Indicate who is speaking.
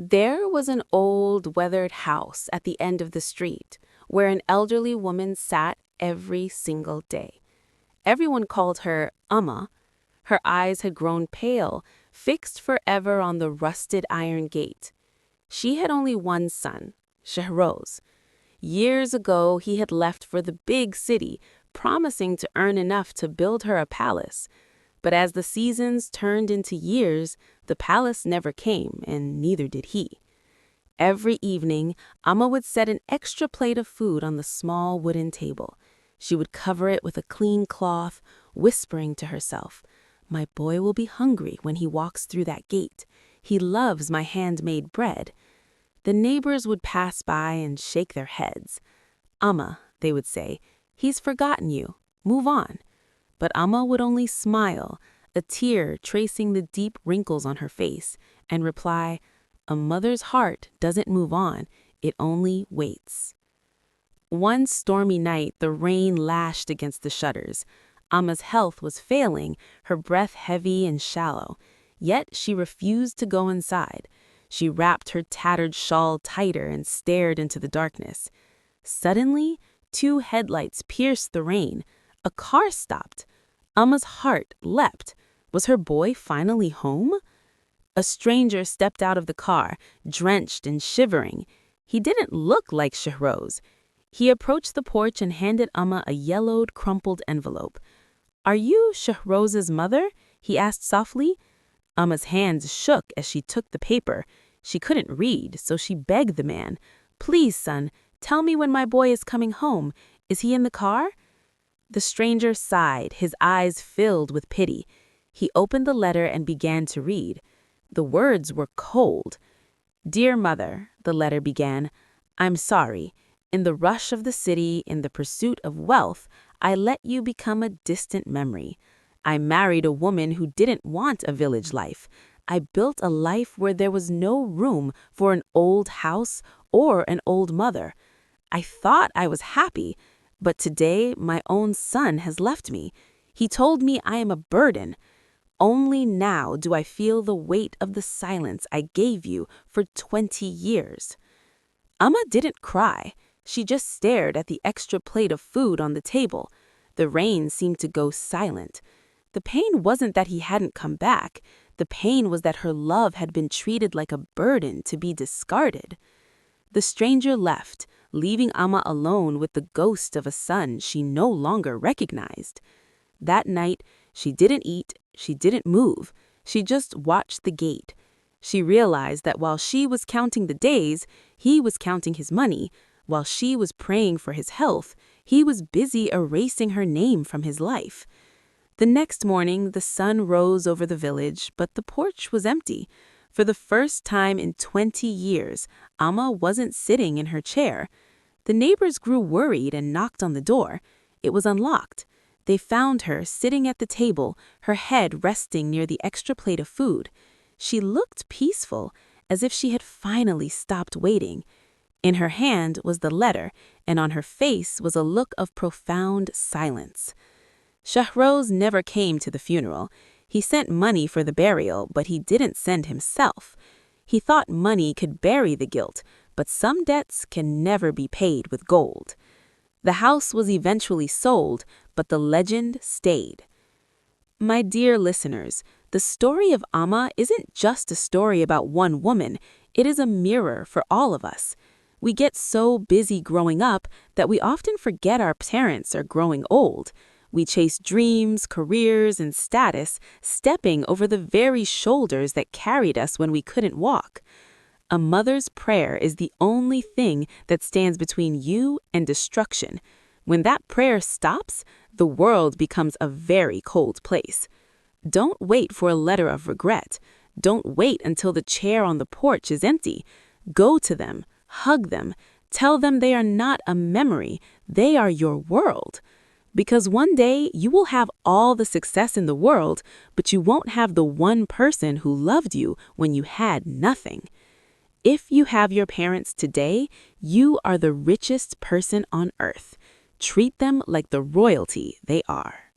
Speaker 1: There was an old, weathered house at the end of the street where an elderly woman sat every single day. Everyone called her Amma. Her eyes had grown pale, fixed forever on the rusted iron gate. She had only one son, Shahroz. Years ago, he had left for the big city, promising to earn enough to build her a palace. But as the seasons turned into years, the palace never came, and neither did he. Every evening, Amma would set an extra plate of food on the small wooden table. She would cover it with a clean cloth, whispering to herself, "My boy will be hungry when he walks through that gate. He loves my handmade bread." The neighbors would pass by and shake their heads. "Amma," they would say, "he's forgotten you. Move on." But Amma would only smile, a tear tracing the deep wrinkles on her face, and reply, "A mother's heart doesn't move on, it only waits." One stormy night, the rain lashed against the shutters. Amma's health was failing, her breath heavy and shallow. Yet she refused to go inside. She wrapped her tattered shawl tighter and stared into the darkness. Suddenly, two headlights pierced the rain. A car stopped. Amma's heart leapt. Was her boy finally home? A stranger stepped out of the car, drenched and shivering. He didn't look like Shahroz. He approached the porch and handed Amma a yellowed, crumpled envelope. "Are you Shahroz's mother?" he asked softly. Amma's hands shook as she took the paper. She couldn't read, so she begged the man, "Please, son, tell me when my boy is coming home. Is he in the car?" The stranger sighed, his eyes filled with pity. He opened the letter and began to read. The words were cold. "Dear mother," the letter began, "I'm sorry. In the rush of the city, in the pursuit of wealth, I let you become a distant memory. I married a woman who didn't want a village life. I built a life where there was no room for an old house or an old mother. I thought I was happy, but today my own son has left me. He told me I am a burden. Only now do I feel the weight of the silence I gave you for 20 years. Amma didn't cry. She just stared at the extra plate of food on the table. The rain seemed to go silent. The pain wasn't that he hadn't come back. The pain was that her love had been treated like a burden to be discarded. The stranger left, leaving Amma alone with the ghost of a son she no longer recognized. That night, she didn't eat, she didn't move. She just watched the gate. She realized that while she was counting the days, he was counting his money. While she was praying for his health, he was busy erasing her name from his life. The next morning, the sun rose over the village, but the porch was empty. For the first time in 20 years, Amma wasn't sitting in her chair. The neighbors grew worried and knocked on the door. It was unlocked. They found her sitting at the table, her head resting near the extra plate of food. She looked peaceful, as if she had finally stopped waiting. In her hand was the letter, and on her face was a look of profound silence. Shahroz never came to the funeral. He sent money for the burial, but he didn't send himself. He thought money could bury the guilt, but some debts can never be paid with gold. The house was eventually sold, but the legend stayed. My dear listeners, the story of Amma isn't just a story about one woman. It is a mirror for all of us. We get so busy growing up that we often forget our parents are growing old. We chase dreams, careers, and status, stepping over the very shoulders that carried us when we couldn't walk. A mother's prayer is the only thing that stands between you and destruction. When that prayer stops, the world becomes a very cold place. Don't wait for a letter of regret. Don't wait until the chair on the porch is empty. Go to them, hug them, tell them they are not a memory, they are your world. Because one day you will have all the success in the world, but you won't have the one person who loved you when you had nothing. If you have your parents today, you are the richest person on earth. Treat them like the royalty they are.